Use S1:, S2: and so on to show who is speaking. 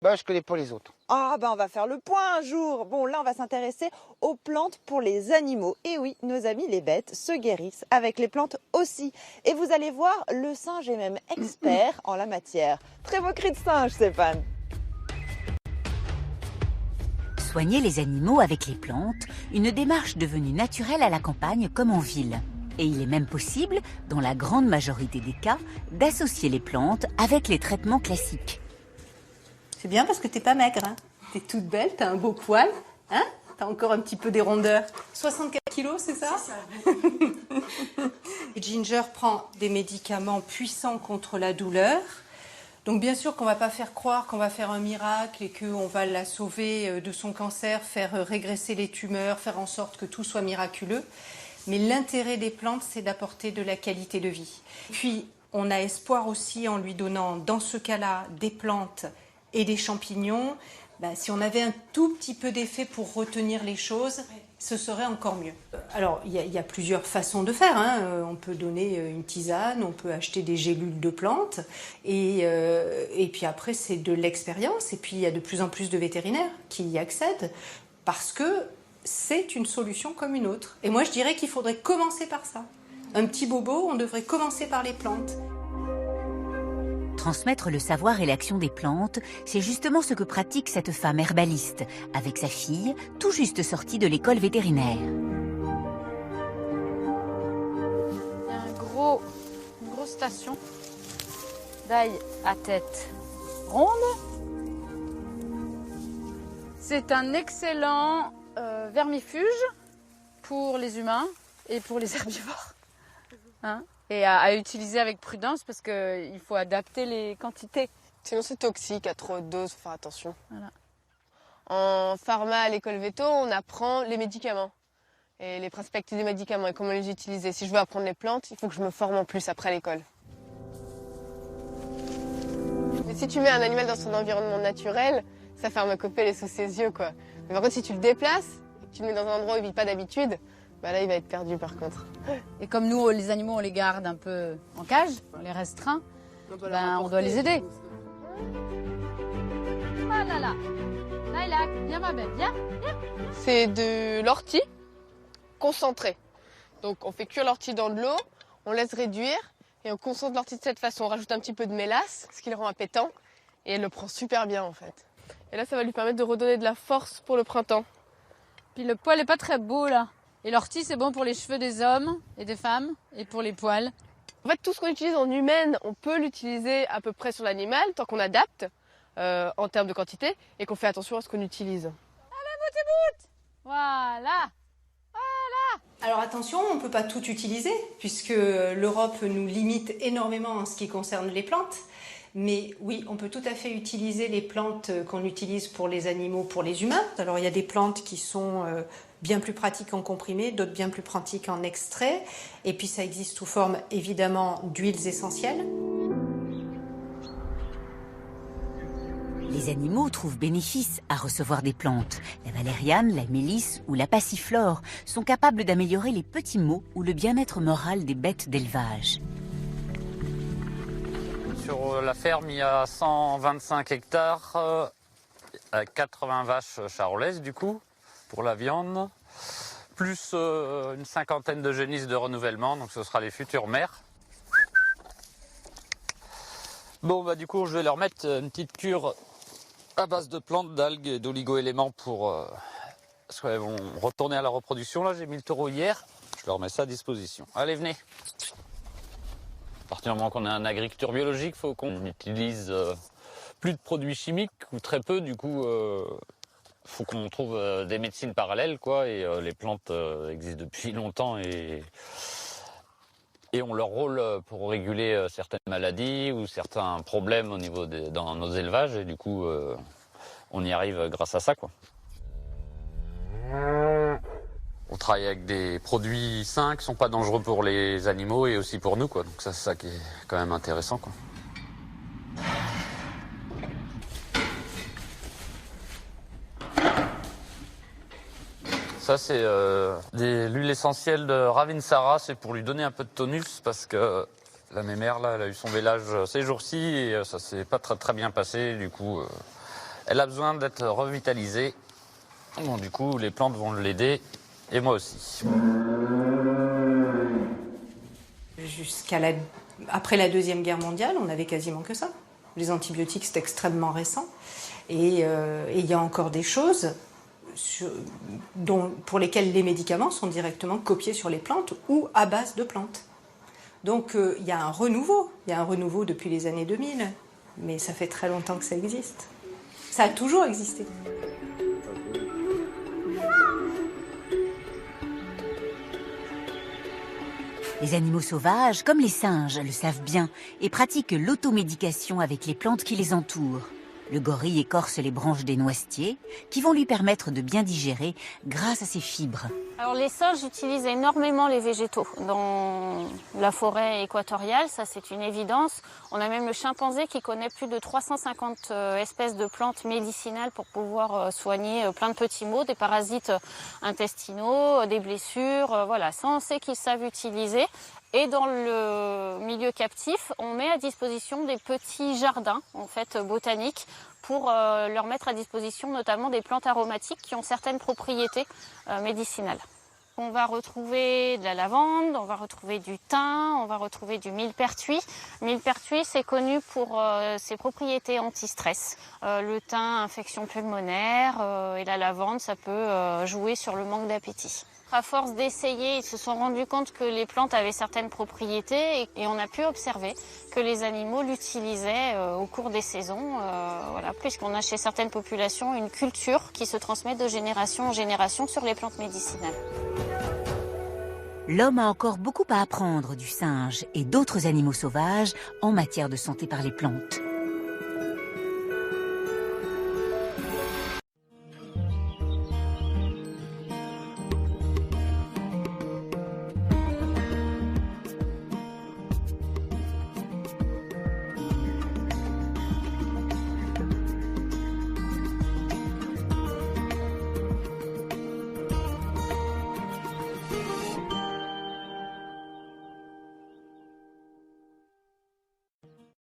S1: Bah, je connais pas les autres.
S2: Ah on va faire le point un jour. Bon, là on va s'intéresser aux plantes pour les animaux. Et oui, nos amis les bêtes se guérissent avec les plantes aussi. Et vous allez voir, le singe est même expert en la matière. Très beau cri de singe, Stéphane.
S3: Soigner les animaux avec les plantes, une démarche devenue naturelle à la campagne comme en ville. Et il est même possible, dans la grande majorité des cas, d'associer les plantes avec les traitements classiques.
S4: C'est bien parce que t'es pas maigre, hein. T'es toute belle, t'as un beau poil, hein. T'as encore un petit peu des rondeurs. 64 kilos, c'est ça? C'est ça. Ginger prend des médicaments puissants contre la douleur. Donc bien sûr qu'on va pas faire croire qu'on va faire un miracle et qu'on va la sauver de son cancer, faire régresser les tumeurs, faire en sorte que tout soit miraculeux. Mais l'intérêt des plantes, c'est d'apporter de la qualité de vie. Puis on a espoir aussi en lui donnant, dans ce cas-là, des plantes et des champignons. Si on avait un tout petit peu d'effet pour retenir les choses, ce serait encore mieux. Alors, il y a plusieurs façons de faire, hein. On peut donner une tisane, on peut acheter des gélules de plantes, et puis après, c'est de l'expérience. Et puis, il y a de plus en plus de vétérinaires qui y accèdent, parce que c'est une solution comme une autre. Et moi, je dirais qu'il faudrait commencer par ça. Un petit bobo, on devrait commencer par les plantes.
S3: Transmettre le savoir et l'action des plantes, c'est justement ce que pratique cette femme herbaliste, avec sa fille, tout juste sortie de l'école vétérinaire.
S5: Il y a une grosse station d'ail à tête ronde. C'est un excellent vermifuge pour les humains et pour les herbivores. Hein? Et à utiliser avec prudence parce qu'il faut adapter les quantités.
S6: Sinon c'est toxique, à trop de doses, faut faire attention.
S5: Voilà.
S6: En pharma à l'école véto, on apprend les médicaments et les principes actifs des médicaments et comment les utiliser. Si je veux apprendre les plantes, il faut que je me forme en plus après l'école. Mais si tu mets un animal dans son environnement naturel, ça pharmacopée les sous ses yeux, quoi. Mais par contre, si tu le déplaces, et que tu le mets dans un endroit où il vit pas d'habitude, là, il va être perdu par contre.
S5: Et comme nous, les animaux, on les garde un peu en cage, on les restreint, on doit les aider. Ah là là, Lilac, viens ma belle, viens.
S6: C'est de l'ortie concentré. Donc on fait cuire l'ortie dans de l'eau, on laisse réduire et on concentre l'ortie de cette façon. On rajoute un petit peu de mélasse, ce qui le rend appétant, et elle le prend super bien en fait. Et là, ça va lui permettre de redonner de la force pour le printemps.
S5: Puis le poil est pas très beau là. Et l'ortie, c'est bon pour les cheveux des hommes et des femmes et pour les poils.
S6: En fait, tout ce qu'on utilise en humaine, on peut l'utiliser à peu près sur l'animal, tant qu'on adapte en termes de quantité et qu'on fait attention à ce qu'on utilise.
S5: Allez, bout! Voilà!
S4: Alors attention, on ne peut pas tout utiliser, puisque l'Europe nous limite énormément en ce qui concerne les plantes. Mais oui, on peut tout à fait utiliser les plantes qu'on utilise pour les animaux, pour les humains. Alors il y a des plantes qui sont bien plus pratiques en comprimé, d'autres bien plus pratiques en extrait. Et puis ça existe sous forme évidemment d'huiles essentielles.
S3: Les animaux trouvent bénéfice à recevoir des plantes. La valériane, la mélisse ou la passiflore sont capables d'améliorer les petits maux ou le bien-être moral des bêtes d'élevage.
S7: Sur la ferme, il y a 125 hectares, 80 vaches charolaises du coup, pour la viande, plus une cinquantaine de génisses de renouvellement, donc ce sera les futures mères. Bon, du coup, je vais leur mettre une petite cure à base de plantes, d'algues et d'oligo-éléments parce qu'elles vont retourner à la reproduction. Là, j'ai mis le taureau hier, je leur mets ça à disposition. Allez, venez. À partir du moment qu'on a une agriculture biologique, il faut qu'on utilise plus de produits chimiques ou très peu. Du coup, faut qu'on trouve des médecines parallèles, quoi. Et les plantes existent depuis longtemps et ont leur rôle pour réguler certaines maladies ou certains problèmes au niveau dans nos élevages. Et du coup, on y arrive grâce à ça, quoi. On travaille avec des produits sains qui sont pas dangereux pour les animaux et aussi pour nous, quoi. Donc ça, c'est ça qui est quand même intéressant, quoi. Ça, c'est l'huile essentielle de Ravinsara. C'est pour lui donner un peu de tonus parce que la mémère, là, elle a eu son vélage ces jours-ci et ça s'est pas très bien passé. Du coup, elle a besoin d'être revitalisée. Bon, du coup, les plantes vont l'aider, et moi aussi.
S4: Après la Deuxième Guerre mondiale, on n'avait quasiment que ça. Les antibiotiques, c'est extrêmement récent. Et il y a encore des choses pour lesquelles les médicaments sont directement copiés sur les plantes ou à base de plantes. Donc il y a un renouveau. Il y a un renouveau depuis les années 2000. Mais ça fait très longtemps que ça existe. Ça a toujours existé.
S3: Les animaux sauvages, comme les singes, le savent bien et pratiquent l'automédication avec les plantes qui les entourent. Le gorille écorce les branches des noisetiers qui vont lui permettre de bien digérer grâce à ses fibres.
S1: Alors les singes utilisent énormément les végétaux dans la forêt équatoriale, ça c'est une évidence. On a même le chimpanzé qui connaît plus de 350 espèces de plantes médicinales pour pouvoir soigner plein de petits maux, des parasites intestinaux, des blessures, voilà, ça on sait qu'ils savent utiliser. Et dans le milieu captif, on met à disposition des petits jardins en fait botaniques pour leur mettre à disposition notamment des plantes aromatiques qui ont certaines propriétés médicinales. On va retrouver de la lavande, on va retrouver du thym, on va retrouver du millepertuis. Millepertuis, c'est connu pour ses propriétés anti-stress. Le thym, infection pulmonaire, et la lavande, ça peut jouer sur le manque d'appétit. À force d'essayer, ils se sont rendus compte que les plantes avaient certaines propriétés et on a pu observer que les animaux l'utilisaient au cours des saisons, voilà, puisqu'on a chez certaines populations une culture qui se transmet de génération en génération sur les plantes médicinales.
S3: L'homme a encore beaucoup à apprendre du singe et d'autres animaux sauvages en matière de santé par les plantes.